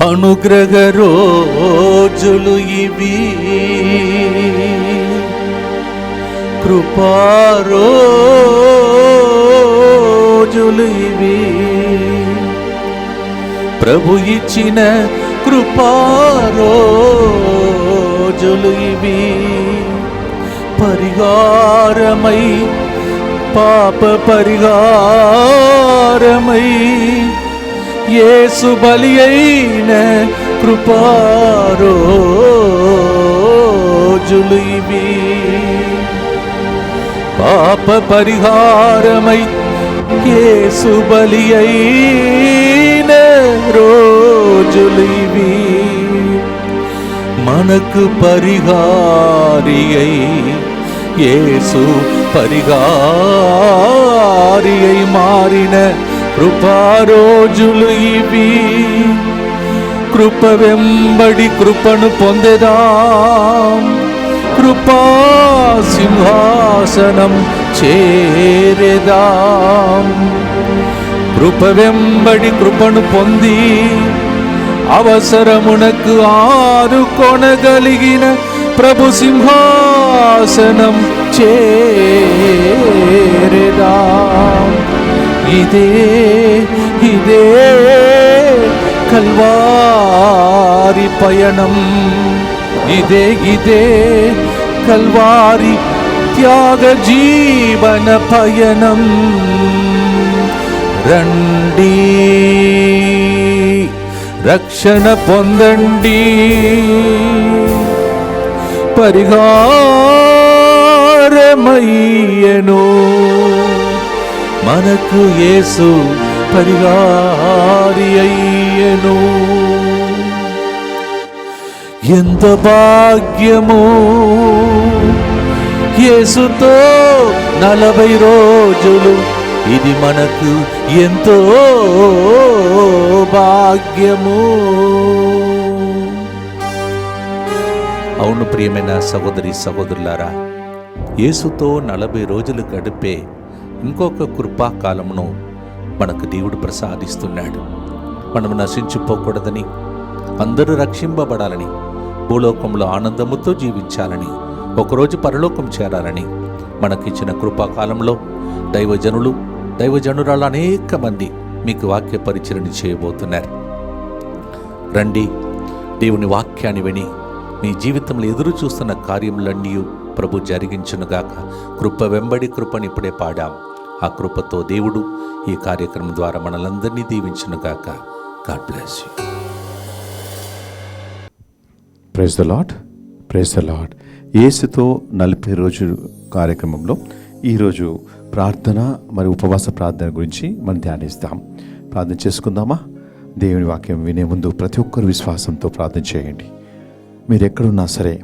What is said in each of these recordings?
అనుగ్రహ రోజులు ఇవి, కృపా రోజులు ఇవి, ప్రభు ఇచ్చిన కృపా రోజులు ఇవి. పరిహారమై పాప పరిహారమై యేసు బలి అయిన కృపా రోజులు ఇవి. పాప పరిహారమై యేసు బలి అయిన రోజులు ఇవి. మనకు పరిహారి అయి యేసు పరిహారి అయి మారిన కృపా రోజులు ఇవి. కృప వెంబడి కృపను పొందెదాం, కృపా సింహాసనం చేరెదాం. కృప వెంబడి కృపను పొంది అవసరమునకు ఆదుకొనగలిగిన ప్రభు సింహాసనం చేరెదాం. ఇదే ఇదే కల్వారి పయనం, ఇదే ఇదే కల్వారి త్యాగ జీవన పయనం. రండి రక్షణ పొందండి, పరిహారమయ్యెను మనకు యేసు పరిహారి అయ్యెను. ఎంత భాగ్యము యేసుతో 40 రోజులు, ఇది మనకు ఎంతో భాగ్యము. అవును ప్రియమైన సహోదరి సహోదరులారా, యేసుతో 40 రోజులు గడిపే ఇంకొక కృపాకాలమును మనకు దేవుడు ప్రసాదిస్తున్నాడు. మనం నశించిపోకూడదని, అందరూ రక్షింపబడాలని, భూలోకంలో ఆనందముతో జీవించాలని, ఒకరోజు పరలోకం చేరాలని మనకిచ్చిన కృపాకాలంలో దైవజనులు దైవజనురాలు అనేక మంది మీకు వాక్య పరిచరణ చేయబోతున్నారు. రండి, దేవుని వాక్యాన్ని విని మీ జీవితంలో ఎదురు చూస్తున్న కార్యములన్నీ ప్రభు జరిగించునుగాక. కృప వెంబడి కృపని ఇప్పుడే పాడాం. ఆ కృపతో దేవుడు ఈ కార్యక్రమం ద్వారా మనలందరినీ దీవించునుగాక. God bless you. Praise the Lord, praise the Lord. యేసుతో 40 రోజులు కార్యక్రమంలో ఈరోజు ప్రార్థన మరియు ఉపవాస ప్రార్థన గురించి మనం ధ్యానిస్తాం. ప్రార్థన చేసుకుందామా? దేవుని వాక్యం వినే ముందు ప్రతి ఒక్కరు విశ్వాసంతో ప్రార్థన చేయండి. మీరు ఎక్కడున్నా సరే,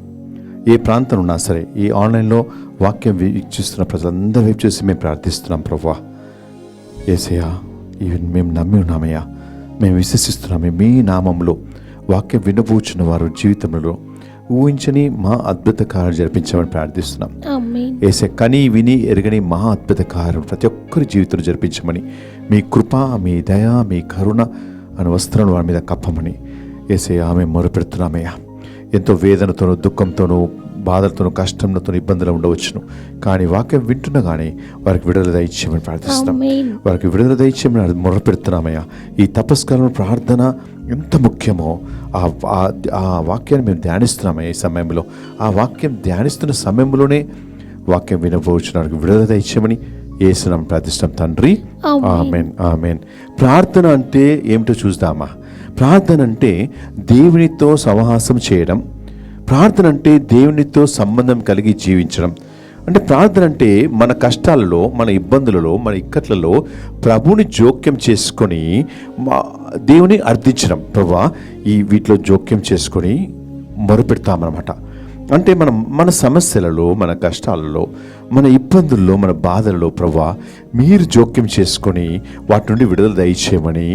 ఏ ప్రాంతం ఉన్నా సరే, ఈ ఆన్లైన్లో వాక్యం వీక్షిస్తున్న ప్రజలందరూ వైపు చూసి మేము ప్రార్థిస్తున్నాం. ప్రభువా యేసయ్యా, మేము నమ్మి ఉన్నామయ్యా, మేము విశ్వసిస్తున్నామే. మీ నామంలో వాక్యం వినబూచున్న వారు జీవితంలో ఊహించని మా అద్భుత కార్యం జరిపించమని ప్రార్థిస్తున్నాం. యేసే కని విని ఎరగని మహా అద్భుత కార్యం ప్రతి ఒక్కరి జీవితంలో జరిపించమని, మీ కృప, మీ దయ, మీ కరుణ అనే వస్త్రం వారి మీద కప్పమని యేసే ఆమె మొరపెడుతున్నామయ్యా. ఎంతో వేదనతోనూ, దుఃఖంతోనూ, బాధలతోనూ, కష్టంతో, ఇబ్బందులు ఉండవచ్చును. కానీ వాక్యం వింటున్నగానే వారికి విడుదల దయచేయమని ప్రార్థిస్తున్నాం. వారికి విడుదల దయచేయమని మొరపెడుతున్నామయ్యా. ఈ తపస్కాలం ప్రార్థన ఎంత ముఖ్యమో ఆ వాక్యాన్ని మేము ధ్యానిస్తున్నామయ్యా. ఈ సమయంలో ఆ వాక్యం ధ్యానిస్తున్న సమయంలోనే వాక్యం వినబోచున్నానికి విడుదల దయచేయమని యేసునామమున ప్రార్థిస్తున్నాం తండ్రి. ఆమేన్, ఆమేన్. ప్రార్థన అంటే ఏమిటో చూద్దామా? ప్రార్థన అంటే దేవునితో సహవాసం చేయడం. ప్రార్థన అంటే దేవునితో సంబంధం కలిగి జీవించడం. అంటే ప్రార్థన అంటే మన కష్టాలలో, మన ఇబ్బందులలో, మన ఇక్కట్లలో ప్రభుని జోక్యం చేసుకొని దేవుని అర్థించడం. ప్రభువా వీటిలో జోక్యం చేసుకొని మొరపెడతామన్నమాట. అంటే మన సమస్యలలో, మన కష్టాలలో, మన ఇబ్బందుల్లో, మన బాధలలో ప్రభువా మీరు జోక్యం చేసుకొని వాటి నుండి విడుదల దయచేయమని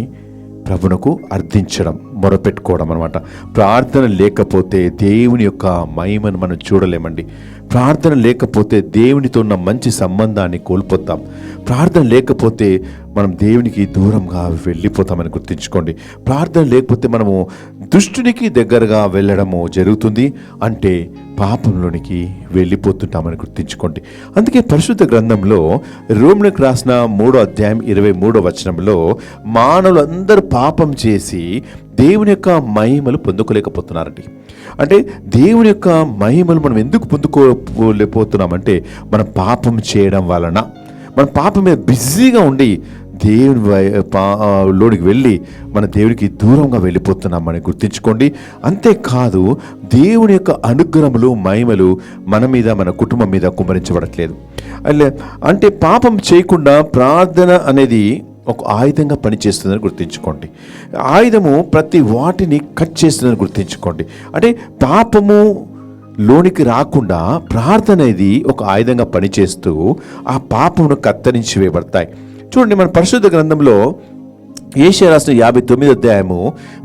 ప్రభునకు అర్థించడం, మొరపెట్టుకోవడం అనమాట. ప్రార్థన లేకపోతే దేవుని యొక్క మహిమను మనం చూడలేమండి. ప్రార్థన లేకపోతే దేవునితో ఉన్న మంచి సంబంధాన్ని కోల్పోతాం. ప్రార్థన లేకపోతే మనం దేవునికి దూరంగా వెళ్ళిపోతామని గుర్తుంచుకోండి. ప్రార్థన లేకపోతే మనము దుష్టునికి దగ్గరగా వెళ్ళడము జరుగుతుంది, అంటే పాపంలోనికి వెళ్ళిపోతుంటామని గుర్తుంచుకోండి. అందుకే పరిశుద్ధ గ్రంథంలో రోమీయులకు రాసిన 3వ అధ్యాయం 23వ వచనంలో మానవులందరూ పాపం చేసి దేవుని యొక్క మహిమలు పొందుకోలేకపోతున్నారండి. అంటే దేవుని యొక్క మహిమలు మనం ఎందుకు పొందుకోలేకపోతున్నామంటే మనం పాపం చేయడం వలన, మన పాపం మీద బిజీగా ఉండి దేవుని లోనికి వెళ్ళి మన దేవునికి దూరంగా వెళ్ళిపోతున్నామని గుర్తుంచుకోండి. అంతేకాదు దేవుని యొక్క అనుగ్రహములు మహిమలు మన మీద మన కుటుంబం మీద కుమ్మరించబడట్లేదు. అంటే పాపం చేయకుండా ప్రార్థన అనేది ఒక ఆయుధంగా పనిచేస్తుందని గుర్తుంచుకోండి. ఆయుధము ప్రతి వాటిని కట్ చేస్తుందని గుర్తుంచుకోండి. అంటే పాపము లోనికి రాకుండా ప్రార్థన అనేది ఒక ఆయుధంగా పనిచేస్తూ ఆ పాపమును కత్తిరించి వేయబడతాయి. చూడండి, మన పరిశుద్ధ గ్రంథంలో యెషయా రాసిన 59వ అధ్యాయము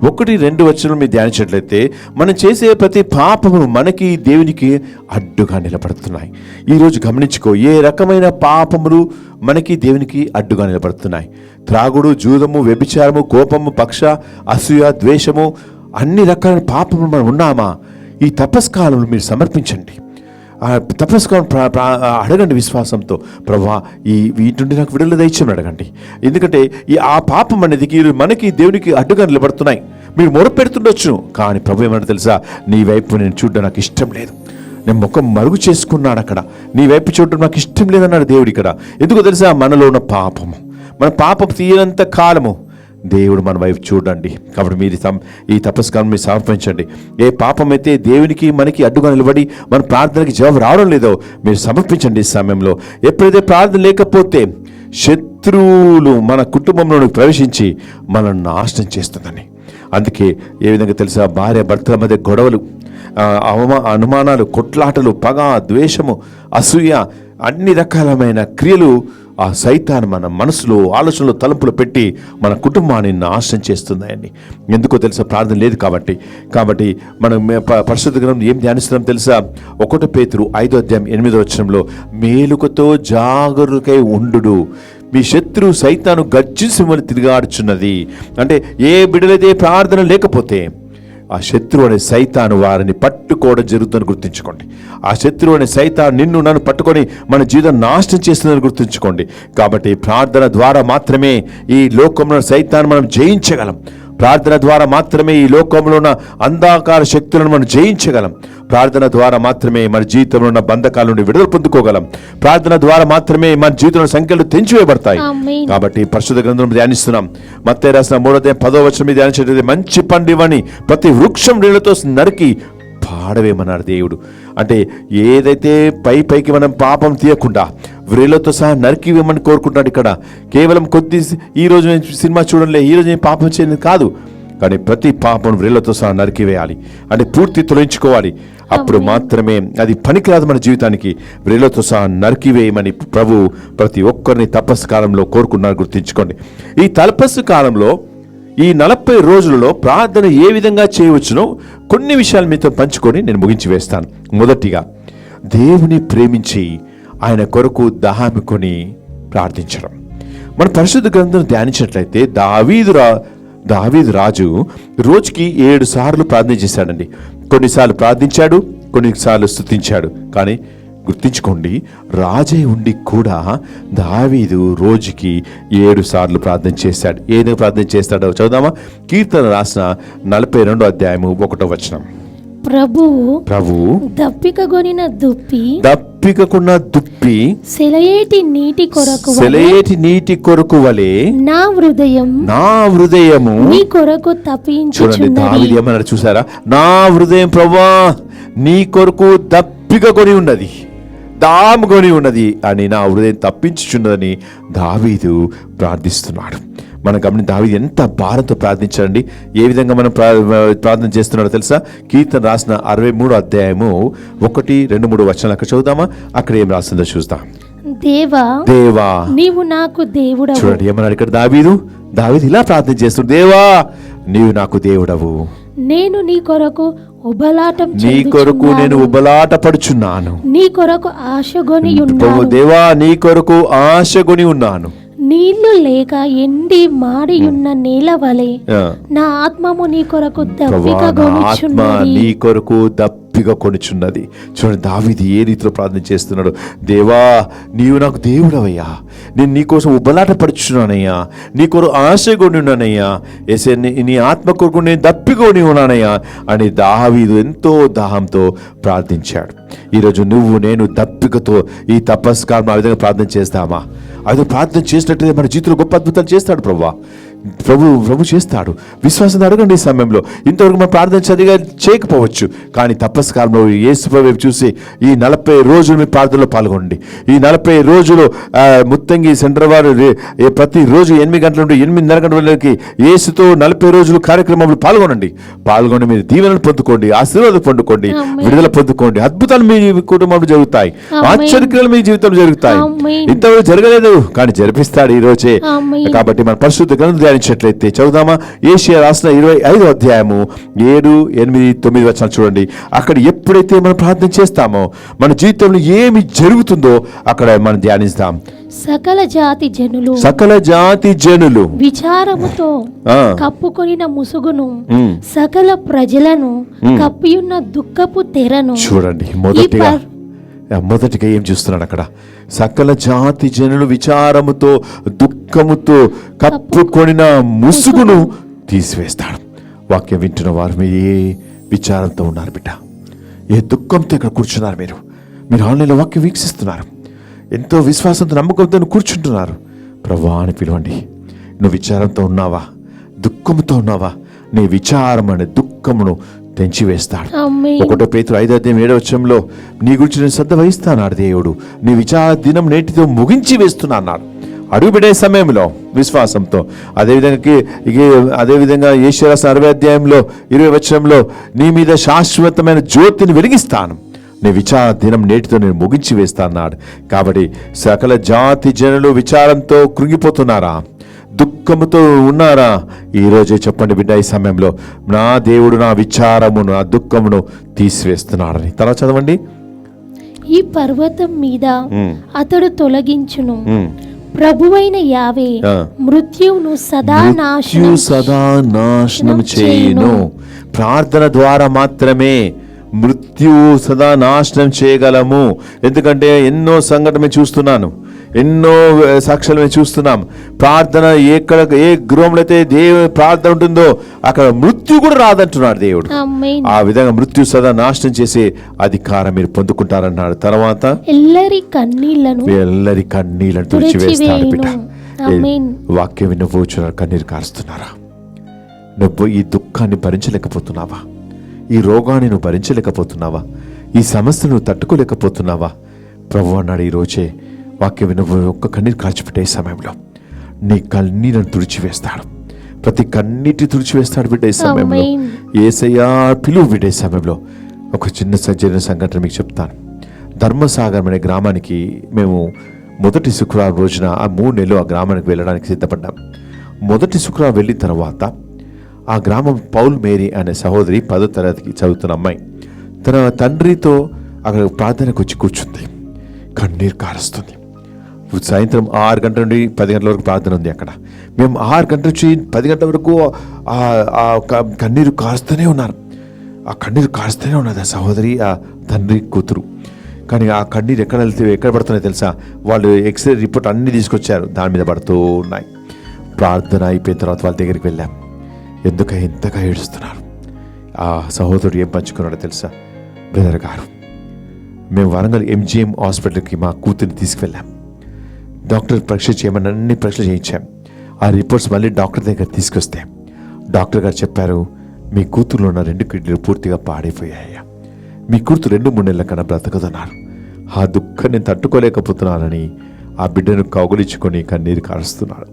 1-2 వచనం మీరు ధ్యానించినట్లయితే మనం చేసే ప్రతి పాపము మనకి దేవునికి అడ్డుగా నిలబడుతున్నాయి. ఈరోజు గమనించుకో, ఏ రకమైన పాపములు మనకి దేవునికి అడ్డుగా నిలబడుతున్నాయి. త్రాగుడు, జూదము, వ్యభిచారము, కోపము, పక్ష, అసూయ, ద్వేషము, అన్ని రకాల పాపములు మనం ఉన్నామా? ఈ తపస్కాలంలో మీరు సమర్పించండి. తపస్కాలం అడగండి విశ్వాసంతో, ప్రభువా వీటి నుండి నాకు విడుదల దయచేయమని అడగండి. ఎందుకంటే ఆ పాపం అనేది మనకి దేవునికి అడ్డుగా నిలబడుతున్నాయి. మీరు మొరపెడుతుండొచ్చు, కానీ ప్రభు ఏమన్నా తెలుసా, నీ వైపు నేను చూడడం నాకు ఇష్టం లేదు, నేను ముఖం మరుగు చేసుకున్నాడు అక్కడ, నీ వైపు చూడడం నాకు ఇష్టం లేదన్నాడు దేవుడు ఇక్కడ. ఎందుకో తెలుసా, మనలో ఉన్న పాపము, మన పాపం తీయనంత కాలము దేవుడు మన వైపు చూడండి. కాబట్టి మీరు ఈ తపస్కారం మీరు సమర్పించండి. ఏ పాపం అయితే దేవునికి మనకి అడ్డుగా నిలబడి మన ప్రార్థనకి జవాబు రావడం లేదో మీరు సమర్పించండి. ఈ సమయంలో ఎప్పుడైతే ప్రార్థన లేకపోతే శత్రువులు మన కుటుంబంలోకి ప్రవేశించి మనల్ని నాశనం చేస్తుందని. అందుకే ఏ విధంగా తెలుసా, భార్య భర్తల మధ్య గొడవలు, అనుమానాలు, కొట్లాటలు, పగ, ద్వేషము, అసూయ, అన్ని రకాలమైన క్రియలు ఆ సైతాన్ మన మనసులో, ఆలోచనలో, తలంపులు పెట్టి మన కుటుంబాన్ని నాశనం చేస్తున్నాయండి. ఎందుకో తెలుసా, ప్రార్థన లేదు కాబట్టి మనం పరిశుద్ధ గ్రంథం ఏం ధ్యానిస్తున్నాం తెలుసా? 1 పేతురు 5వ అధ్యాయం 8వ వచనంలో, మేలుకతో జాగరూకై ఉండు, మీ శత్రువు సైతాను గర్జించి మిమ్మల్ని తిరిగాడుచున్నది. అంటే ఏ బిడ్డలైతే ప్రార్థన లేకపోతే ఆ శత్రువు అనే సైతాను వారిని పట్టుకోవడం జరుగుతుందని గుర్తుంచుకోండి. ఆ శత్రువు అనే సైతాను నిన్ను నన్ను పట్టుకొని మన జీవితం నాశనం చేస్తుందని గుర్తుంచుకోండి. కాబట్టి ప్రార్థన ద్వారా మాత్రమే ఈ లోకంలో సైతాన్ని మనం జయించగలం. ప్రార్థన ద్వారా మాత్రమే ఈ లోకంలో ఉన్న అంధకార శక్తులను మనం జయించగలం. ప్రార్థన ద్వారా మాత్రమే మన జీవితంలో ఉన్న బంధకాల నుండి విడుదల పొందుకోగలం. ప్రార్థన ద్వారా మాత్రమే మన జీవితంలో సంఖ్యలు తెంచివేయబడతాయి. కాబట్టి పరిశుద్ధ గ్రంథం ధ్యానిస్తున్నాం. మత్తయి రాసిన 3వ అధ్యాయం 10వ వచనం మీద ధ్యానించేది, మంచి పండు ఇవ్వని ప్రతి వృక్షం నీళ్లతో నరికి పాడవేమన్నాడు దేవుడు. అంటే ఏదైతే పైకి మనం పాపం తీయకుండా వ్రేళ్లతో సహా నరికివేమని కోరుకుంటున్నాడు. ఇక్కడ కేవలం ఈరోజు నేను సినిమా చూడలే, ఈరోజు నేను పాపం చేయలేదు కాదు, కానీ ప్రతి పాపం వ్రేళ్లతో సహా నరికివేయాలి. అంటే పూర్తి తొలగించుకోవాలి. అప్పుడు మాత్రమే అది పనికిరాదు మన జీవితానికి. వ్రేళ్లతో సహా నరికివేయమని ప్రభు ప్రతి ఒక్కరిని తపస్సు కాలంలో కోరుకున్నారు. గుర్తుంచుకోండి, ఈ తపస్సు కాలంలో ఈ 40 రోజులలో ప్రార్థన ఏ విధంగా చేయవచ్చునో కొన్ని విషయాలు మీతో పంచుకొని నేను ముగించి వేస్తాను. మొదటిగా, దేవుని ప్రేమించి ఆయన కొరకు దాహముకొని ప్రార్థించడం. మన పరిశుద్ధ గ్రంథం ధ్యానించినట్లయితే దావీదు రాజు రోజుకి 7 సార్లు ప్రార్థన చేశాడండి. కొన్నిసార్లు ప్రార్థించాడు, కొన్నిసార్లు స్తుతించాడు. కానీ గుర్తించుకోండి, రాజే ఉండి కూడా దావీదు రోజుకి 7 సార్లు ప్రార్థన చేశాడు. ఏదో ప్రార్థన చేస్తాడో చదువుదామా? కీర్తన రాసిన 42వ అధ్యాయము 1వ వచనం. ప్రభువు దప్పికగొనిన దుప్పి సెలయేటి నీటి కొరకు వలె నా హృదయము నీ కొరకు తప్పించుచున్నది. దావీదు ఏమన్నాడు చూసారా? నా హృదయం ప్రభువా నీ కొరకు దప్పికగొని ఉన్నది, దాముకొని ఉన్నది అని నా హృదయం తప్పించుచున్నదని దావీదు ప్రార్థిస్తున్నాడు. మనం గమని దావీదు ఎంత భారంతో ప్రార్థించాడండి. ఏ విధంగా మనం ప్రార్థన చేస్తున్నాడో తెలుసా? కీర్తన రాసిన 63వ అధ్యాయము 1, 2, 3 వచనాలు అక్కడ చదువుదామా? అక్కడ ఏం రాస్తుందో చూద్దాం. దేవా నీవు నాకు దేవుడవు. చూడండి ఏమన్నాడు ఇక్కడ దావీదు ఇలా ప్రార్థన చేస్తున్నాడు. దేవా నీవు నాకు దేవుడవు, నేను నీ కొరకు ఉబలాటం నీ కొరకు నేను ఉబలాట పడుచున్నాను. నీ కొరకు ఆశగొని ప్రభు ఉన్నాను. దేవా, నీ కొరకు ఆశగొని ఉన్నాను. నీళ్లు లేక ఎండి మాడి ఉన్న నేల వలె ఆ. నా ఆత్మము నీ కొరకు ప్రభా, నా ఆత్మ దప్పికగొనుచున్నది. నీ కొరకు దప్పిగా కొనుచున్నది. చూడండి దావీదు ఏ రీతిలో ప్రార్థన చేస్తున్నాడు. దేవా, నీవు నాకు దేవుడవయ్యా, నేను నీ కోసం ఉబ్బలాట పడుచున్నానయ్యా, నీ కొరకు ఆశగొని ఉన్నానయ్యా, ఏసే నీ ఆత్మ కొరకు నేను దప్పికొని ఉన్నానయ్యా అని దావీదు ఎంతో దాహంతో ప్రార్థించాడు. ఈరోజు నువ్వు నేను దప్పికతో ఈ తపస్కారం ఆ విధంగా ప్రార్థన చేస్తామా? అది ప్రార్థన చేసినట్టు మన జీవితంలో గొప్ప అద్భుతాలు చేస్తాడు ప్రభు చేస్తాడు. విశ్వాసం అడగండి. ఈ సమయంలో ఇంతవరకు మనం ప్రార్థన సరిగా చేయకపోవచ్చు, కానీ తపస్కాలంలో యేసు వైపు చూసి ఈ 40 రోజులు మీ ప్రార్థనలో పాల్గొనండి. ఈ 40 రోజులు ముత్తంగి సెంటర్ వారు ప్రతిరోజు 8 గంటల నుండి 8:30 గంటల వరకు యేసుతో 40 రోజులు కార్యక్రమంలో పాల్గొని మీరు దీవెనలు పొందుకోండి, ఆశీర్వాదం పొందుకోండి, విడుదల పొందుకోండి. అద్భుతాలు మీ కుటుంబంలో జరుగుతాయి, ఆశ్చర్యక్రియలు మీ జీవితంలో జరుగుతాయి. ఇంతవరకు జరగలేదు, కానీ జరిపిస్తాడు ఈ రోజే. కాబట్టి మన పరిశుద్ధ గ్రంథం ధ్యానించినట్లయితే చదువుదామా? యేషయా రాసిన 25వ అధ్యాయము 7, 8, 9 వచనాలు చూడండి. అక్కడ ఎప్పుడైతే మనం ప్రార్థన చేస్తామో మన జీవితంలో ఏమి జరుగుతుందో అక్కడ మనం ధ్యానిస్తాం. సకల జాతి జనులు విచారముతో కప్పుకొనిన ముసుగును, సకల ప్రజలను కప్పియున్న దుఃఖపు తెరను. చూడండి, మొదటిగా ఏం చూస్తున్నాడు అక్కడ? సకల జాతి జనులు విచారముతో దుఃఖముతో కప్పుకొనిన ముసుగును తీసివేస్తాడు. వాక్యం వింటున్న వారు మీరు ఏ విచారంతో ఉన్నారు బిడ్డ? ఏ దుఃఖంతో ఇక్కడ కూర్చున్నారు? మీరు ఆన్లైన్లో వాక్యం వీక్షిస్తున్నారు, ఎంతో విశ్వాసంతో నమ్మకంతో కూర్చుంటున్నారు. ప్రభువా అని పిలవండి. నువ్వు విచారంతో ఉన్నావా? దుఃఖంతో ఉన్నావా? నీ విచారం అనే దుఃఖమును తెంచివేస్తాడు. 1 పేతురు 5:7 నీ గురించి నేను శ్రద్ధ వహిస్తానాడు దేవుడు, నీ విచార దినం నేటితో ముగించి వేస్తున్నా అన్నాడు. అడుగుపెట్టే సమయంలో విశ్వాసంతో. అదేవిధంగా యేషయా 60:20 నీ మీద శాశ్వతమైన జ్యోతిని వెలిగిస్తాను, నీ విచార దినం నేటితో నేను ముగించి వేస్తా అన్నాడు. కాబట్టి సకల జాతి జనులు విచారంతో కృంగిపోతున్నారా? దుఃఖముతో ఉన్నారా? ఈరోజే చెప్పండి బిడ్డ, ఈ సమయంలో నా దేవుడు నా విచారమును నా దుఃఖమును తీసివేస్తున్నాడని. తర్వాత చదవండి. ఈ పర్వతం మీద అతడు తొలగించును, ప్రభువైన యావే మృత్యువును సదా నాశనం చేయును. ప్రార్థన ద్వారా మాత్రమే మృత్యువు సదా నాశనం చేయగలము. ఎందుకంటే ఎన్నో సంఘటన చూస్తున్నాను, ఎన్నో సాక్ష్యాలు మేము చూస్తున్నాం. ప్రార్థన ఏ గృహంలో అయితే దేవుని ప్రార్థన ఉంటుందో అక్కడ మృత్యు కూడా రాదంటున్నాడు దేవుడు. ఆ విధంగా మృత్యు సదా నాశనం చేసే అధికారం మీరు పొందుకుంటారన్నాడు. తర్వాత ఎల్లరి కన్నీళ్లను తుడిచివేస్తాడు బిడ్డ. వాక్యం వినబోచున్నారు, కన్నీరు కారుస్తున్నారా? నువ్వు ఈ దుఃఖాన్ని భరించలేకపోతున్నావా? ఈ రోగాన్ని నువ్వు భరించలేకపోతున్నావా? ఈ సమస్యను నువ్వు తట్టుకోలేకపోతున్నావా? ప్రభు అన్నాడు ఈరోజే వాక్యం వినబో ఒక్క కన్నీరు కాల్చిపెట్టే సమయంలో నీ కన్నీరును తుడిచివేస్తాడు. ప్రతి కన్నీటి తుడిచివేస్తాడు బిడ్డ. ఈ సమయంలో యేసయ్యా పిలువు బిడ్డ. ఈ సమయంలో ఒక చిన్న సంఘటన మీకు చెప్తాను. ధర్మసాగరం అనే గ్రామానికి మేము మొదటి శుక్రవారం రోజున ఆ 3 నెలలు ఆ గ్రామానికి వెళ్ళడానికి సిద్ధపడ్డాం. మొదటి శుక్రవారం వెళ్ళిన తర్వాత ఆ గ్రామం పౌల్ మేరీ అనే సహోదరి 10వ తరగతికి చదువుతున్న అమ్మాయి తన తండ్రితో అక్కడ ప్రార్థనకు వచ్చి కూర్చుంది. కన్నీరు కారుస్తుంది. సాయంత్రం 6 గంటల నుండి 10 గంటల వరకు ప్రార్థన ఉంది అక్కడ. మేము 6 గంటల నుంచి 10 గంటల వరకు కన్నీరు కారుస్తూనే ఉన్నారు. ఆ కన్నీరు కారుస్తూనే ఉన్నది ఆ సహోదరి, ఆ తండ్రి కూతురు. కానీ ఆ కన్నీరు ఎక్కడ పడుతున్నాయో తెలుసా? వాళ్ళు ఎక్స్రే రిపోర్ట్ అన్నీ తీసుకొచ్చారు, దాని మీద పడుతూ ఉన్నాయి. ప్రార్థన అయిపోయిన తర్వాత వాళ్ళ దగ్గరికి వెళ్ళాం. ఎంతగా ఏడుస్తున్నారు. ఆ సహోదరుడు ఏం పంచుకున్నాడో తెలుసా? బ్రదర్ గారు, మేము వరంగల్ MGM హాస్పిటల్కి మా కూతురిని తీసుకువెళ్ళాం. డాక్టర్ పరీక్ష చేయమని అన్ని పరీక్షలు చేయించాం. ఆ రిపోర్ట్స్ మళ్ళీ డాక్టర్ దగ్గర తీసుకొస్తే డాక్టర్ గారు చెప్పారు, మీ కూతురులో ఉన్న 2 కిడ్నీలు పూర్తిగా పాడైపోయాయ్యా, మీ కూతురు 2-3 నెలల కన్నా బ్రతకదన్నారు. ఆ దుఃఖాన్ని తట్టుకోలేకపోతున్నానని ఆ బిడ్డను కౌగులించుకొని కన్నీరు కారుస్తున్నాడు.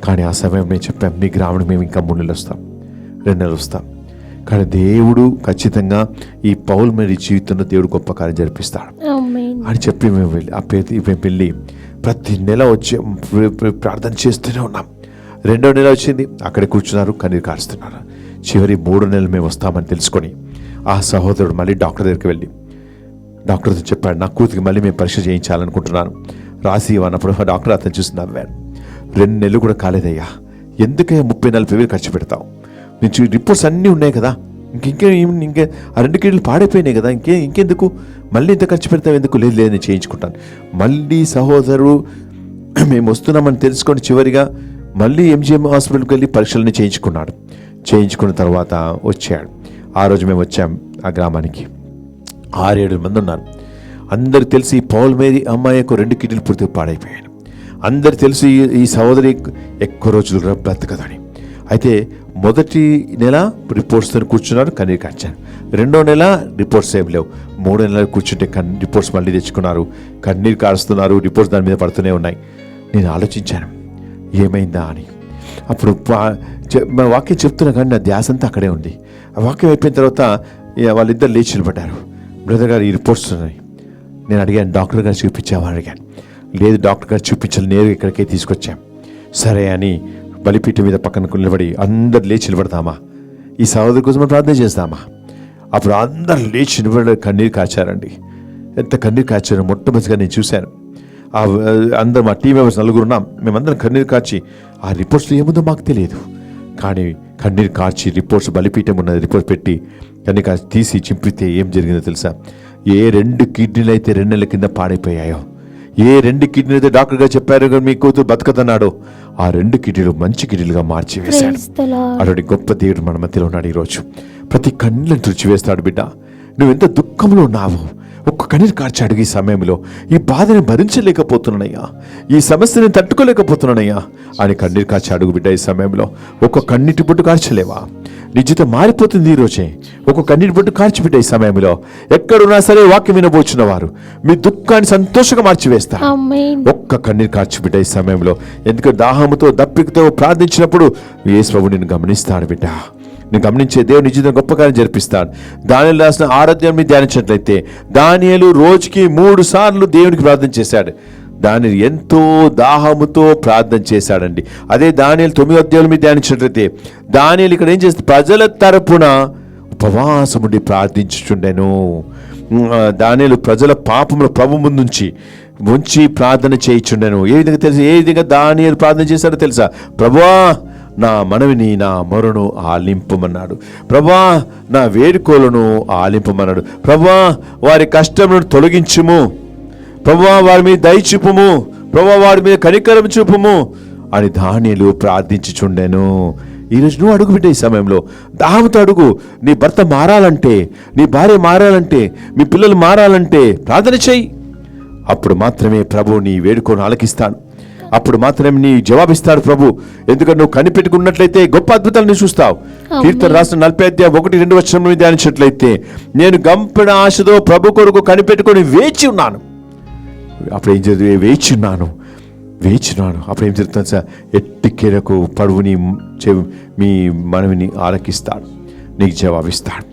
కానీ ఆ సమయం నేను చెప్పాం, మీ గ్రామానికి మేము ఇంకా 3 నెలలు వస్తాం, 2 నెలలు వస్తాం. కానీ దేవుడు ఖచ్చితంగా ఈ పౌల్ మేరీ జీవితంలో దేవుడు గొప్ప కార్యం జరిపిస్తాడు అని చెప్పి మేము వెళ్ళి ప్రతి నెల వచ్చి ప్రార్థన చేస్తూనే ఉన్నాం. 2వ నెల వచ్చింది, అక్కడే కూర్చున్నారు, కన్నీరు కారుస్తున్నారు. చివరి 3 నెలలు మేము వస్తామని తెలుసుకొని ఆ సహోదరుడు మళ్ళీ డాక్టర్ దగ్గరికి వెళ్ళి డాక్టర్తో చెప్పాడు, నా కూతురికి మళ్ళీ మేము పరీక్ష చేయించాలనుకుంటున్నాను, రాసి ఇవ్వనప్పుడు డాక్టర్ అతను చూసి నవ్వాడు. 2 నెలలు కూడా కాలేదయ్యా, ఎందుకే 30-40 వేలు ఖర్చు పెడతావు, నేను రిపోర్ట్స్ అన్నీ ఉన్నాయి కదా, ఇంకే ఆ 2 కిడ్నీలు పాడైపోయినాయి కదా, ఇంకెందుకు మళ్ళీ ఇంత ఖర్చు పెడతావు, ఎందుకు? లేదు నేను చేయించుకుంటాను. మళ్ళీ సహోదరు మేము వస్తున్నామని తెలుసుకొని చివరిగా మళ్ళీ MGM హాస్పిటల్కి వెళ్ళి పరీక్షలన్నీ చేయించుకున్నాడు. చేయించుకున్న తర్వాత వచ్చాడు. ఆ రోజు మేము వచ్చాం ఆ గ్రామానికి. 6-7 మంది ఉన్నారు. అందరు తెలిసి పౌల్ మేరీ అమ్మాయి యొక్క 2 కిడ్నీలు పూర్తిగా పాడైపోయాడు. అందరు తెలిసి ఈ సహోదరి ఎక్కువ రోజులు బ్రతకదని. అయితే మొదటి నెల రిపోర్ట్స్తో కూర్చున్నారు, కన్నీరు కార్చారు. 2వ నెల రిపోర్ట్స్ ఏం లేవు. 3వ నెల కూర్చుంటే రిపోర్ట్స్ మళ్ళీ తెచ్చుకున్నారు, కన్నీరు కారుస్తున్నారు, రిపోర్ట్స్ దాని మీద పడుతూనే ఉన్నాయి. నేను ఆలోచించాను ఏమైందా అని. అప్పుడు వాక్యం చెప్తున్నా కానీ నా ధ్యాస అంతా అక్కడే ఉంది. ఆ వాక్యం అయిపోయిన తర్వాత వాళ్ళిద్దరు లేచి నిలబడ్డారు. బ్రదర్ గారు, ఈ రిపోర్ట్స్ ఉన్నాయి. నేను అడిగాను, డాక్టర్ గారు చూపించామని అడిగాను. లేదు డాక్టర్ గారు చూపించాలి, నేరుగా ఇక్కడికే తీసుకొచ్చాం. సరే అని బలిపీఠం మీద పక్కన నిలబడి అందరు లేచి నిలబడతామా, ఈ సహోదరి కోసం ప్రార్థన చేస్తామా? అప్పుడు అందరు లేచి నిలబడి కన్నీరు కాచారండి. ఎంత కన్నీరు కాచారో మొట్టమొదటిగా నేను చూశాను. అందరం మా టీం మెంబర్స్ 4 ఉన్నాం. మేమందరం కన్నీరు కార్చి, ఆ రిపోర్ట్స్లో ఏముందో మాకు తెలియదు, కానీ కన్నీరు కార్చి రిపోర్ట్స్ బలిపీఠం ఉన్నది రిపోర్ట్ పెట్టి కన్నీరు కార్చి తీసి చింపితే ఏం జరిగిందో తెలుసా? ఏ 2 కిడ్నీలు అయితే 2 నెలల కింద పాడైపోయాయో, ఏ 2 కిడ్నీలు అయితే డాక్టర్ గారు చెప్పారు మీ కూతురు బతకదన్నాడో, ఆ 2 కిడ్నీలు మంచి కిడ్నీలుగా మార్చి వేశాడు. అటువంటి గొప్ప దేవుడు మన మధ్యలో ఉన్నాడు. ఈరోజు ప్రతి కన్నీళ్ళని తుడిచివేస్తాడు. బిడ్డ, నువ్వెంత దుఃఖంలో ఉన్నావు, ఒక్క కన్నీరు కార్చాడు. ఈ సమయంలో ఈ బాధని భరించలేకపోతున్నానయ్యా, ఈ సమస్యని తట్టుకోలేకపోతున్నానయ్యా అని కన్నీరు కార్చి అడుగు. బిడ్డ, ఈ సమయంలో ఒక్క కన్నీటి బొట్టు కార్చలేవా? నీ జీవితం మారిపోతుంది ఈరోజే. ఒక కన్నీటి బొట్టు కార్చిబిడ్డ ఈ సమయంలో. ఎక్కడున్నా సరే వాక్యం వినబోచున్న వారు మీ దుఃఖాన్ని సంతోషంగా మార్చివేస్తారు. ఒక్క కన్నీరు కార్చిబిడ్డ ఈ సమయంలో. ఎందుకంటే దాహముతో దప్పికతో ప్రార్థించినప్పుడు యేసు ప్రభువు నిన్ను గమనిస్తాడు. బిడ్డ, నేను గమనించే దేవుని జీవితం గొప్ప కార్యం జరిపిస్తాడు. దానియేలు రాసిన 6వ అధ్యాయం మీద ధ్యానించినట్లయితే దానియేలు రోజుకి 3 సార్లు దేవునికి ప్రార్థన చేశాడు. దానియేలు ఎంతో దాహముతో ప్రార్థన చేశాడండి. అదే దానియేలు 9వ అధ్యాయం మీద ధ్యానించినట్లయితే దానియేలు ఇక్కడ ఏం చేస్తే ప్రజల తరపున ఉపవాసముండి ప్రార్థించుచుండెను. దానియేలు ప్రజల పాపముల ప్రభు ముందుంచి ప్రార్థన చేయించుండెను. ఏ విధంగా దానియేలు ప్రార్థన చేశాడో తెలుసా? ప్రభువా, నా మనవిని, నా మొరను ఆలింపమన్నాడు. ప్రభా, నా వేడుకోలను ఆలింపమన్నాడు. ప్రభా, వారి కష్టములను తొలగించుము. ప్రభా, వారి మీద దయ చూపుము. ప్రభా, వారి మీద కనికరం చూపుము అని దానియేలు ప్రార్థించుచుండెను. ఈరోజు నువ్వు అడుగు బిడ్డ, ఈ సమయంలో దాహంతో అడుగు. నీ భర్త మారాలంటే, నీ భార్య మారాలంటే, మీ పిల్లలు మారాలంటే ప్రార్థన చెయ్యి. అప్పుడు మాత్రమే ప్రభు నీ వేడుకోను ఆలకిస్తాడు. అప్పుడు మాత్రమే నీ జవాబిస్తాడు ప్రభు. ఎందుకంటే నువ్వు కనిపెట్టుకున్నట్లయితే గొప్ప అద్భుతాలు నువ్వు చూస్తావు. కీర్తన రాసిన 40వ అధ్యాయం 1-2 వచనం ధ్యానించినట్లయితే నేను గంపెడ ఆశతో ప్రభు కొరకు కనిపెట్టుకొని వేచి ఉన్నాను. అప్పుడు ఏం జరుగుతుంది? వేచిన్నాను. అప్పుడు ఏం జరుగుతుంది సార్? ఎట్టికేలకు పరువుని మీ మనవిని ఆలకిస్తాడు, నీకు జవాబిస్తాడు.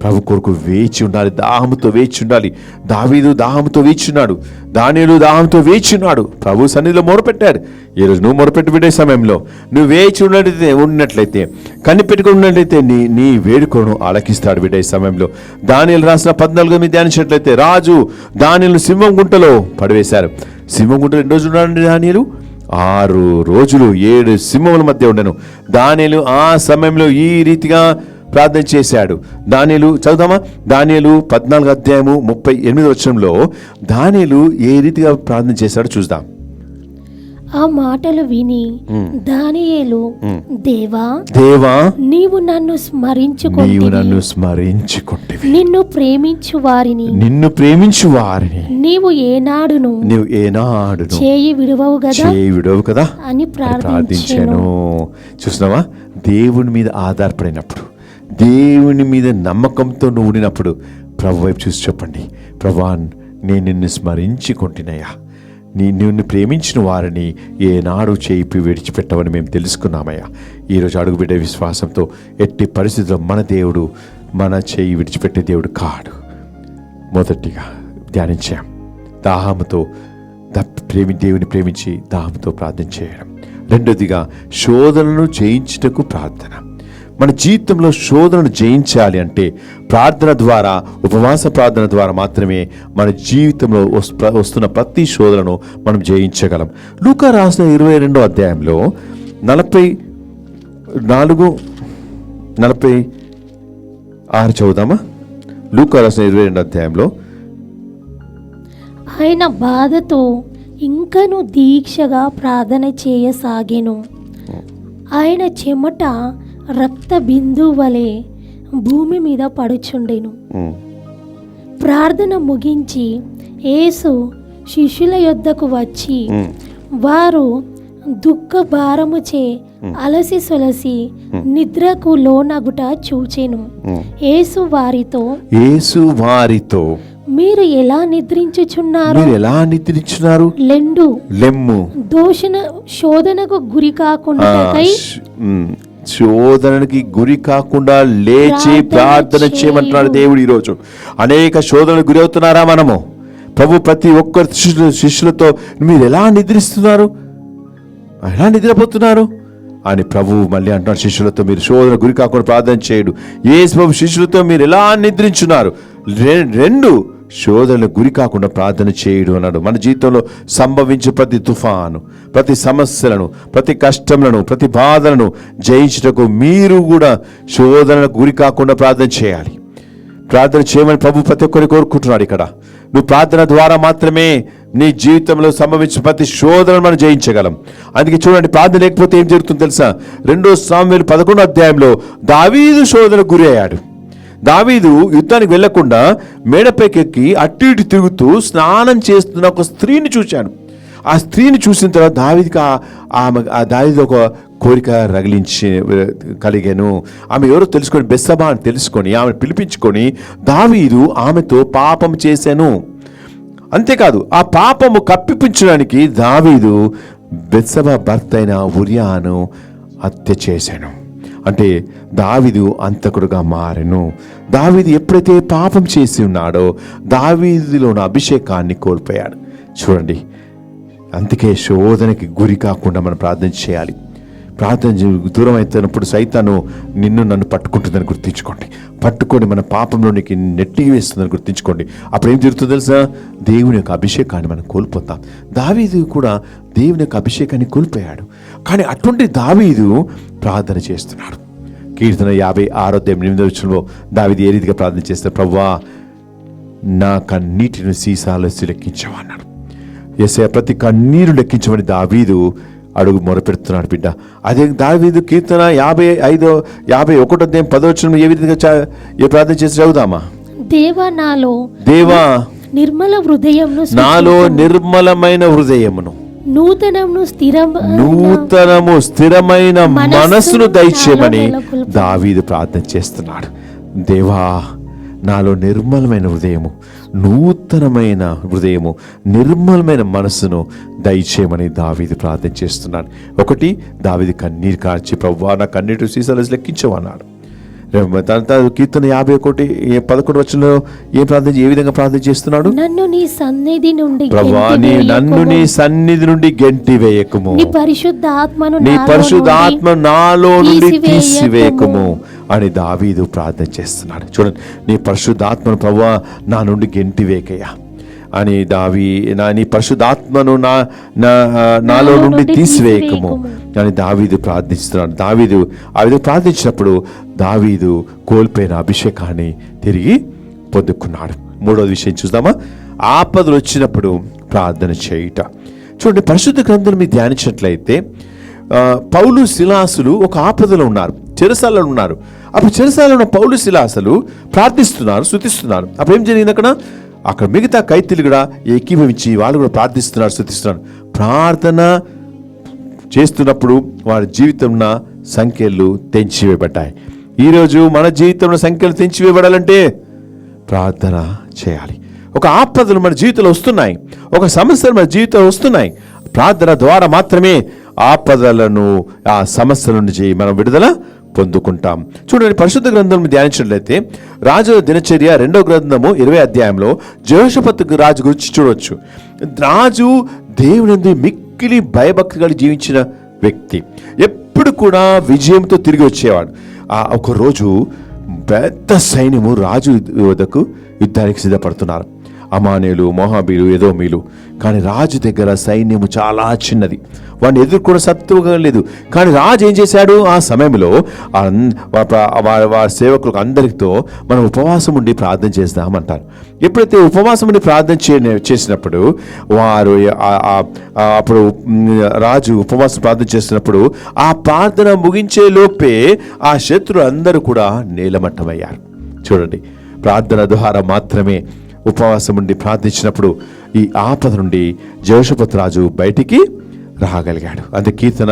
ప్రభు కొరకు వేచి ఉండాలి, దాహంతో వేచి ఉండాలి. దావీదు దాహంతో వేచున్నాడు, దానియేలు దాహంతో వేచున్నాడు. ప్రభు సన్నిధిలో మొరపెట్టాడు. ఈరోజు నువ్వు మొరపెట్టి వినే సమయంలో నువ్వు వేచి ఉన్నట్లయితే కనిపెట్టుకుని ఉన్నట్లయితే నీ వేడుకను ఆలకిస్తాడు బిడ్డ. ఈ సమయంలో దానియేలు రాసిన 14వ మీద ధ్యానించినట్లయితే రాజు దానియేలు సింహం గుంటలో పడివేశారు. సింహం గుంటలో 2 రోజులు ఉన్నాడు దానియేలు. 6 రోజులు 7 సింహముల మధ్య ఉండను. దానియేలు ఆ సమయంలో ఈ రీతిగా ప్రార్థన చేశాడు. దానియేలు చదువుదామా? దానియేలు 14వ అధ్యాయము 38వ వచనంలో దానియేలు ఏ రీతిగా ప్రార్థన చేశాడో చూద్దాం. ఆ మాటలు విని దానియేలు, దేవా నీవు నన్ను స్మరించుకొంటివి, నిన్ను ప్రేమించు వారిని నీవు ఏనాడును చేయి విడువవు కదా అని ప్రార్థించాను. చూస్తున్నావా? దేవుని మీద ఆధారపడినప్పుడు, దేవుని మీద నమ్మకంతో నువ్వు ఉండినప్పుడు ప్రభు వైపు చూసి చెప్పండి, ప్రభా, నేను నిన్ను స్మరించుకుంటున్నాయా, నిన్ను ప్రేమించిన వారిని ఏనాడు చేయి విడిచిపెట్టవని మేము తెలుసుకున్నామయ్యా. ఈరోజు అడుగుబిడ్డ విశ్వాసంతో ఎట్టి పరిస్థితుల్లో మన దేవుడు మన చేయి విడిచిపెట్టే దేవుడు కాడు. మొదటిగా ధ్యానించాం, దాహంతో దేవుని ప్రేమించి దాహంతో ప్రార్థన చేయడం. రెండోదిగా శోధనను జయించుటకు ప్రార్థన. మన జీవితంలో శోధనను జయించాలి అంటే ప్రార్థన ద్వారా, ఉపవాస ప్రార్థన ద్వారా మాత్రమే మన జీవితంలో వస్తున్న ప్రతి శోధనను మనం జయించగలం. లూకా రాసిన 22వ అధ్యాయంలో 44-46 చదువుదామా? లూకా రాసిన 22వ అధ్యాయంలో ఆయన బాధతో ఇంకను దీక్షగా ప్రార్థన చేయసాగెను. ఆయన చెమట రక్త బిందువు వలె భూమి మీద పడుచుండెను. ప్రార్థన ముగించి యేసు శిష్యుల యొద్దకు వచ్చి వారు దుఃఖ భారముచే అలసి సొలసి నిద్రకు లోనగుట చూచెను. యేసు వారితో మీరు ఎలా నిద్రించుచున్నారు? లెమ్ము శోధనకు గురి కాకుండా శోధనకి గురి కాకుండా లేచి ప్రార్థన చేయమంటున్నాడు దేవుడు. ఈరోజు అనేక శోధనలకు గురి అవుతున్నారా మనము? ప్రభు ప్రతి ఒక్కరి శిష్యులతో మీరు ఎలా నిద్రిస్తున్నారు, ఎలా నిద్రపోతున్నారు అని ప్రభువు మళ్ళీ అంటున్నాడు శిష్యులతో, మీరు శోధన గురి కాకుండా ప్రార్థన చేయడు. యేసు ప్రభు శిష్యులతో మీరు ఎలా నిద్రించున్నారు? రెండు శోధనలు గురి కాకుండా ప్రార్థన చేయడు అన్నాడు. మన జీవితంలో సంభవించే ప్రతి తుఫాను, ప్రతి సమస్యలను, ప్రతి కష్టములను, ప్రతి బాధలను జయించుటకు మీరు కూడా శోధనలకు గురి కాకుండా ప్రార్థన చేయాలి. ప్రార్థన చేయమని ప్రభు ప్రతి ఒక్కరిని కోరుకుంటున్నాడు. ఇక్కడ నువ్వు ప్రార్థన ద్వారా మాత్రమే నీ జీవితంలో సంభవించిన ప్రతి శోధనను మనం జయించగలం. అందుకే చూడండి, ప్రార్థన లేకపోతే ఏం జరుగుతుందో తెలుసా? 2 సాముయేలు 11వ అధ్యాయంలో దావీదు శోధనకు గురి అయ్యాడు. దావీదు యుద్ధానికి వెళ్లకుండా మేడపైకి ఎక్కి అటు ఇటు తిరుగుతూ స్నానం చేస్తున్న ఒక స్త్రీని చూశాడు. ఆ స్త్రీని చూసిన తర్వాత దావీదు ఒక కోరిక కలిగాను. ఆమె ఎవరో తెలుసుకొని, బెత్షెబా అని తెలుసుకొని ఆమెను పిలిపించుకొని దావీదు ఆమెతో పాపం చేశాను. అంతేకాదు, ఆ పాపము కప్పిపించడానికి దావీదు బెత్షెబా భర్త అయిన ఉరియాను హత్య చేశాను. అంటే దావీదు అంతకుడుగా మారెను. దావీదు ఎప్పుడైతే పాపం చేసి ఉన్నాడో దావీదులోని అభిషేకాన్ని కోల్పోయాడు. చూడండి, అందుకే శోధనకి గురి కాకుండా మనం ప్రార్థన చేయాలి. ప్రార్థన దూరం అవుతున్నప్పుడు సైతాను నన్ను పట్టుకుంటుందని గుర్తించుకోండి. పట్టుకొని మన పాపంలోనికి నెట్టి వేస్తుందని గుర్తించుకోండి. అప్పుడు ఏం జరుగుతుందో తెలుసా? దేవుని యొక్క అభిషేకాన్ని మనం కోల్పోతాం. దావీదు కూడా దేవుని యొక్క అభిషేకాన్ని కోల్పోయాడు. కానీ అటువంటి దావీదు ప్రార్థన చేస్తున్నాడు. కీర్తన 56:8 దావీదు ఏ రీతిగా ప్రార్థన చేస్తాడు? ప్రభువా, నా కన్నీటిని సీసాలో లెక్కించవా అన్నాడు. యేసయ్యా, ప్రతి కన్నీరు లెక్కించమని దావీదు అడుగు మొరపెడుతున్నాడు బిడ్డ. అదే దావీదు కీర్తన 51:10 ఏ విధంగా ప్రార్థన చేసి చదువుదామా? దేవా, నాలో నిర్మలమైన హృదయమును, నూతనము స్థిరమైన మనస్సును దయచేయమని దావీదు ప్రార్థన చేస్తున్నాడు. దేవా, నాలో నిర్మలమైన హృదయము, నూతనమైన హృదయము, నిర్మలమైన మనస్సును దయచేయమని దావీదు ప్రార్థన చేస్తున్నాడు. ఒకటి, దావీదు కన్నీరు కార్చి ప్రభువా, నా కన్నీటి సీసాలు లెక్కించవన్నాడు. కీర్తన 51:11 ఏ విధంగా ప్రార్థన చేస్తున్నాడు? నన్ను నీ సన్నిధి నుండి గెంటి వేయకము, నీ పరిశుద్ధాత్మ నాలో నుండి తీసివేయకము అని దావీదు ప్రార్థన చేస్తున్నాడు. చూడండి, నీ పరిశుద్ధాత్మను ప్రభువా నా నుండి గెంటి వేకయ్యా అని నీ పరిశుద్ధాత్మను నాలో నుండి తీసివేయకము అని దావీదు ప్రార్థిస్తున్నాడు. దావీదు ఆ విధంగా ప్రార్థించినప్పుడు దావీదు కోల్పోయిన అభిషేకాన్ని తిరిగి పొందుకున్నాడు. మూడోది విషయం చూద్దామా? ఆపదలు వచ్చినప్పుడు ప్రార్థన చేయుట. చూడండి, పరిశుద్ధ గ్రంథం మీరు ధ్యానించినట్లయితే పౌలు శిలాసులు ఒక ఆపదలో ఉన్నారు, చెరసాలలో ఉన్నారు. అప్పుడు చెరసాలలో ఉన్న పౌలు శిలాసులు ప్రార్థిస్తున్నారు, స్తుతిస్తున్నారు. అప్పుడు ఏం జరిగింది? అక్కడ మిగతా ఖైదీలు కూడా ఏకీభవించి వాళ్ళు కూడా ప్రార్థిస్తున్నారు, స్తుతిస్తున్నారు. ప్రార్థన చేస్తున్నప్పుడు వారి జీవితంలో సంఖ్యలు తెంచివేయబడ్డాయి. ఈరోజు మన జీవితంలో సంఖ్యలు తెంచివేయబడాలంటే ప్రార్థన చేయాలి. ఒక ఆపదలు మన జీవితంలో వస్తున్నాయి, ఒక సమస్యలు మన జీవితంలో వస్తున్నాయి. ప్రార్థన ద్వారా మాత్రమే ఆపదలను, ఆ సమస్యల నుంచి మనం విడుదల పొందుకుంటాం. చూడండి, పరిశుద్ధ గ్రంథం ధ్యానించినట్లయితే రాజుల దినచర్య 2వ గ్రంథము 20వ అధ్యాయంలో యెహోషాపాతు రాజు గురించి చూడవచ్చు. రాజు దేవుని మిక్కిలి భయభక్తి కలిగి జీవించిన వ్యక్తి. ఎప్పుడు కూడా విజయంతో తిరిగి వచ్చేవాడు. ఒకరోజు పెద్ద సైన్యము రాజు వద్దకు యుద్ధానికి సిద్ధపడుతున్నారు. అమానేలు, మోహాబీలు, ఎదోమీలు. కానీ రాజు దగ్గర సైన్యము చాలా చిన్నది, వాడిని ఎదుర్కొన్న సత్తుగా లేదు. కానీ రాజు ఏం చేశాడు, ఆ సమయంలో వారి సేవకులకు అందరితో మనం ఉపవాసం ఉండి ప్రార్థన చేద్దామంటారు. ఎప్పుడైతే ఉపవాసం ఉండి ప్రార్థన చేసినప్పుడు వారు అప్పుడు రాజు ఉపవాసం ప్రార్థన చేసినప్పుడు ఆ ప్రార్థన ముగించే లోపే ఆ శత్రులు అందరూ కూడా నేలమట్టమయ్యారు. చూడండి, ప్రార్థన ద్వారా మాత్రమే ఉపవాసం ఉండి ప్రార్థించినప్పుడు ఈ ఆపద నుండి జెహోషాపాతు రాజు బయటికి రాగలిగాడు. అంతే కీర్తన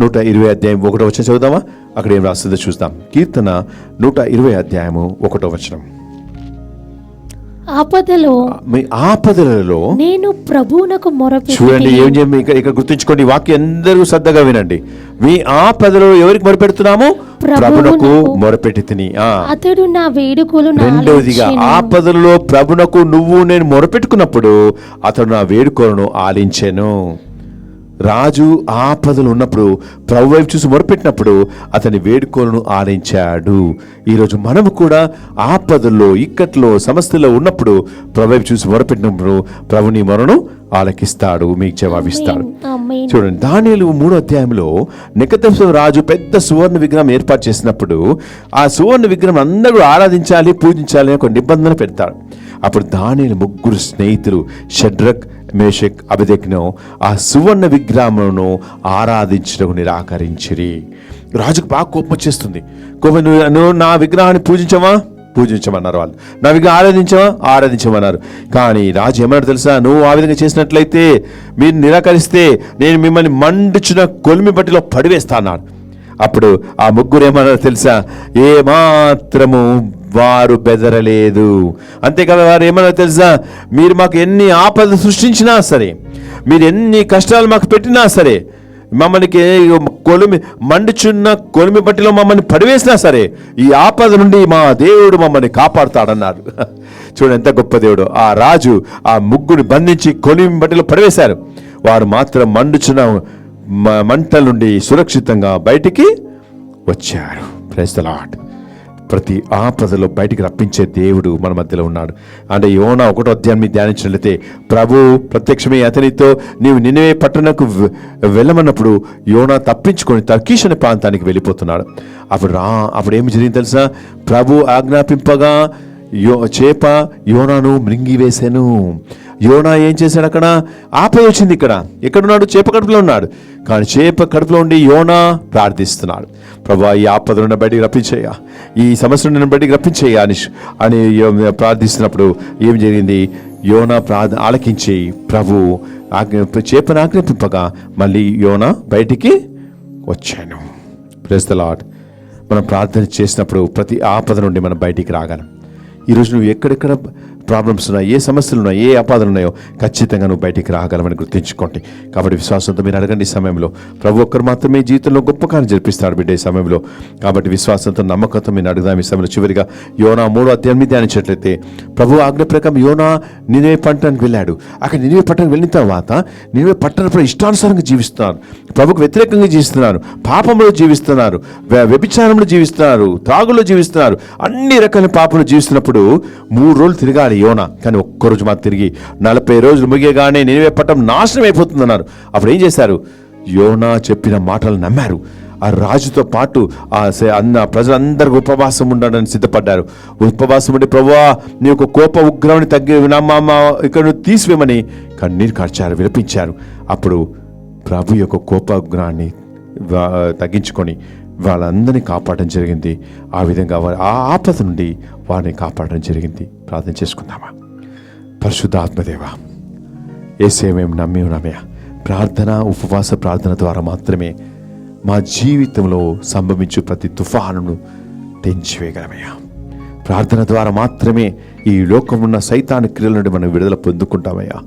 120 అధ్యాయం 1వ వచనం చదువుదామా? అక్కడ ఏం రాస్తుందో చూద్దాం. కీర్తన 120 అధ్యాయము 1వ వచనం. ఆపదలలో నేను ప్రభువునకు మొరపెట్టి. చూడండి, ఏం చేయం ఇక్కడ గుర్తుంచుకోండి, వాక్యం అందరూ శ్రద్ధగా వినండి. మీ ఆపదలో ఎవరికి మొరపెడుతున్నాము? ప్రభునకు మొరపెట్టి తిని. అతడు నా వేడుకలు. రెండవదిగా, ఆపదలలో ప్రభునకు నేను మొరపెట్టుకున్నప్పుడు అతడు నా వేడుకలను ఆలించెను. రాజు ఆపదలు ఉన్నప్పుడు ప్రభు వైపు చూసి మొరపెట్టినప్పుడు అతని వేడుకలను ఆలించాడు. ఈరోజు మనము కూడా ఆపదల్లో, ఇక్కట్లో, సమస్యలో ఉన్నప్పుడు ప్రభు వైపు చూసి మొరపెట్టినప్పుడు ప్రభుని మొరను ఆలకిస్తాడు, మీకు జవాబిస్తాడు. చూడండి, దానియేలు 3వ అధ్యాయంలో నెబుకద్నెజరు రాజు పెద్ద సువర్ణ విగ్రహం ఏర్పాటు చేసినప్పుడు ఆ సువర్ణ విగ్రహం అందరూ ఆరాధించాలి, పూజించాలి అని ఒక నిబంధన పెడతాడు. అప్పుడు దానియేలు 3 స్నేహితులు షడ్రక్, మేషక్, అబేద్నెగో ఆ సువర్ణ విగ్రహమును ఆరాధించడం నిరాకరించిరి. రాజుకు బాగా కోపం వచ్చేస్తుంది. నువ్వు నా విగ్రహాన్ని పూజించమన్నారు వాళ్ళు. నా విగ్రహం ఆరాధించమన్నారు. కానీ రాజు ఏమన్నాడు తెలుసా? నువ్వు ఆ విధంగా చేసినట్లయితే, మీరు నిరాకరిస్తే నేను మిమ్మల్ని మండుచున్న కొలిమి బట్టిలో పడివేస్తా అన్నాడు. అప్పుడు ఆ 3 ఏమన్నారో తెలుసా? ఏమాత్రము వారు బెదరలేదు. అంతేకాదు, వారు ఏమన్నారో తెలుసా? మీరు మాకు ఎన్ని ఆపదలు సృష్టించినా సరే, మీరు ఎన్ని కష్టాలు మాకు పెట్టినా సరే, మమ్మల్ని మండుచున్న కొలిమి బట్టిలో మమ్మల్ని పడివేసినా సరే, ఈ ఆపద నుండి మా దేవుడు మమ్మల్ని కాపాడుతాడన్నారు. చూడండి ఎంత గొప్ప దేవుడు. ఆ రాజు ఆ 3 బంధించి కొలిమి బట్టిలో పడివేశారు. వారు మాత్రం మండుచున్న మంటల నుండి సురక్షితంగా బయటికి వచ్చారు. Praise the Lord. ప్రతి ఆపదలో బయటికి రప్పించే దేవుడు మన మధ్యలో ఉన్నాడు. అంటే యోనా 1వ అధ్యాయాన్ని ధ్యానించినట్లయితే ప్రభు ప్రత్యక్షమై అతనితో నీవు నినెవే పట్టణకు వెళ్ళమన్నప్పుడు యోనా తప్పించుకొని తర్కీష్ అనే ప్రాంతానికి వెళ్ళిపోతున్నాడు. అప్పుడు ఏమి జరిగింది తెలుసా? ప్రభు ఆజ్ఞాపింపగా చేప యోనాను మృంగివేశాను. యోనా ఏం చేశాడు? అక్కడ ఆపద వచ్చింది. ఎక్కడున్నాడు? చేప కడుపులో ఉన్నాడు. కానీ చేప కడుపులో ఉండి యోనా ప్రార్థిస్తున్నాడు, ప్రభు ఈ ఆపద నుండి బయటికి రప్పించేయ్యా, ఈ సమస్య నుండి బయటికి రప్పించేయ్యా అని ప్రార్థిస్తున్నప్పుడు ఏం జరిగింది? యోనా ఆలకించి ప్రభు చేపను ఆజ్ఞాపింపగా మళ్ళీ యోనా బయటికి వచ్చాను. Praise the Lord. మనం ప్రార్థన చేసినప్పుడు ప్రతి ఆపద నుండి మనం బయటికి రాగలం. ఈరోజు నువ్వు ఎక్కడెక్కడ ప్రాబ్లమ్స్ ఉన్నాయి, ఏ సమస్యలు ఉన్నాయి, ఏ ఆపదలు ఉన్నాయో ఖచ్చితంగా నువ్వు బయటికి రాగలమని గుర్తుంచుకోండి. కాబట్టి విశ్వాసంతో మీరు అడగండి. ఈ సమయంలో ప్రభు ఒక్కరు మాత్రమే జీవితంలో గొప్ప కార్యం జరిపిస్తాడు బిడ్డ ఈ సమయంలో. కాబట్టి విశ్వాసంతో, నమ్మకంతో మీరు అడుగుదాం. ఈ సమయంలో చివరిగా యోనా 3వ అధ్యాయాన్ని ధ్యానించినట్లయితే ప్రభు ఆజ్ఞ ప్రకారం యోనా నినెవే పట్టణానికి వెళ్ళాడు. అక్కడ నినెవే పట్టణానికి వెళ్ళిన తర్వాత నినెవే పట్టణంలో ఇష్టానుసారంగా జీవిస్తున్నారు, ప్రభుకు వ్యతిరేకంగా జీవిస్తున్నారు, పాపంలో జీవిస్తున్నారు, వ్యభిచారంలో జీవిస్తున్నారు, త్రాగుల్లో జీవిస్తున్నారు, అన్ని రకాల పాపంలో జీవిస్తున్నప్పుడు 3 రోజులు తిరగాలి యోనా. కానీ ఒక్కరోజు మాత్రం తిరిగి 40 రోజులు ముగియగానే నినెవే పట్టణం నాశనం అయిపోతుందన్నారు. అప్పుడు ఏం చేశారు? యోనా చెప్పిన మాటలు నమ్మారు. ఆ రాజుతో పాటు ప్రజలందరూ ఉపవాసం ఉండడానికి సిద్ధపడ్డారు. ఉపవాసం ఉండి ప్రభువా నీ యొక్క కోప ఉగ్రాన్ని ఇక్కడ తీసివేమని కన్నీరు కార్చారు, విలపించారు. అప్పుడు ప్రభు యొక్క కోప ఉగ్రాన్ని తగ్గించుకొని వాళ్ళందరినీ కాపాడడం జరిగింది. ఆ విధంగా ఆ ఆపద నుండి వారిని కాపాడడం జరిగింది. ప్రార్థన చేసుకుందామా? పరిశుద్ధ ఆత్మదేవ, యేసే మేము నమ్మి ఉన్నామయ్యా. ప్రార్థన, ఉపవాస ప్రార్థన ద్వారా మాత్రమే మా జీవితంలో సంభవించు ప్రతి తుఫానును తెంచివేయగలమయ్యా. ప్రార్థన ద్వారా మాత్రమే ఈ లోకమున్న సైతాను క్రియల నుండి మనం విడుదల పొందుకుంటామయ్యా.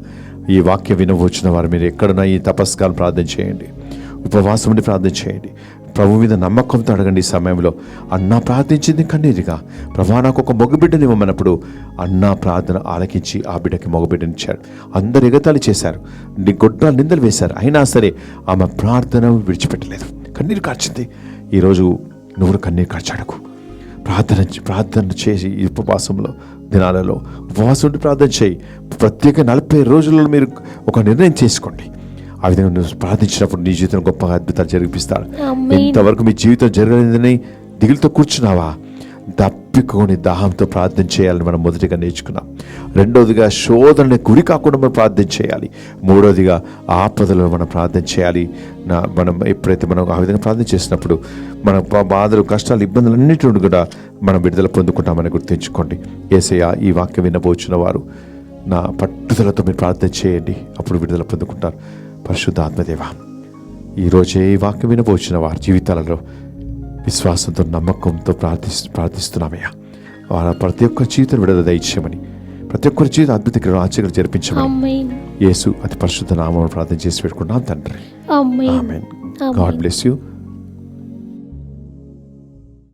ఈ వాక్యం వినవచ్చిన వారు మీరు ఎక్కడున్నా ఈ తపస్కారం ప్రార్థన చేయండి, ఉపవాసం ఉండి ప్రార్థన చేయండి. ప్రభు మీద నమ్మకంతో అడగండి. ఈ సమయంలో అన్న ప్రార్థించింది కన్నీరుగా, ప్రభా నాకు ఒక మగబిడ్డని ఇవ్వమన్నప్పుడు అన్న ప్రార్థన ఆలకించి ఆ బిడ్డకి మగబిడ్డనిచ్చాడు. అందరు ఎగతాళి చేశారు, గొడ్రాలు నిందలు వేశారు, అయినా సరే ఆమె ప్రార్థన విడిచిపెట్టలేదు, కన్నీరు కార్చింది. ఈరోజు నువ్వు కన్నీరు కార్చాడకు, ప్రార్థన చేసి ఈ ఉపవాసంలో దినాలలో ఉపవాసం ఉండి ప్రార్థన చేయి. ప్రత్యేక 40 రోజులలో మీరు ఒక నిర్ణయం చేసుకోండి. ఆ విధంగా నువ్వు ప్రార్థించినప్పుడు నీ జీవితం గొప్ప అద్భుతాలు జరిపిస్తాడు. ఇంతవరకు మీ జీవితం జరగలేదని దిగులుతో కూర్చున్నావా? దప్పికొని దాహంతో ప్రార్థన చేయాలని మనం మొదటిగా నేర్చుకున్నాం. రెండవదిగా శోధనని గురి కాకుండా మనం ప్రార్థన చేయాలి. మూడవదిగా ఆపదలో మనం ప్రార్థన చేయాలి. మనం ఎప్పుడైతే మనం ఆ విధంగా ప్రార్థన చేసినప్పుడు మన బాధలు, కష్టాలు, ఇబ్బందులు నుండి కూడా మనం విడుదల పొందుకుంటామని గుర్తుంచుకోండి. యేసయ్య ఈ వాక్యం వినబోచున్న వారు నా పట్టుదలతో మీరు ప్రార్థన చేయండి, అప్పుడు విడుదల పొందుకుంటారు. పరిశుద్ధ ఆత్మదేవ, ఈరోజే ఈ వాక్యం వినబోచున్న వారి జీవితాలలో విశ్వాసంతో, నమ్మకంతో ప్రార్థిస్తున్నామయ్యా. వాళ్ళ ప్రతి ఒక్క జీవితం విడుదల దయచేయమని, ప్రతి ఒక్కరి జీవితం అద్భుత ఆశ్చర్యాలు జరిపించమని యేసు అతి పరిశుద్ధ నామమున ప్రార్థన చేసి పెట్టుకున్నాం తండ్రి. ఆమేన్. God bless you.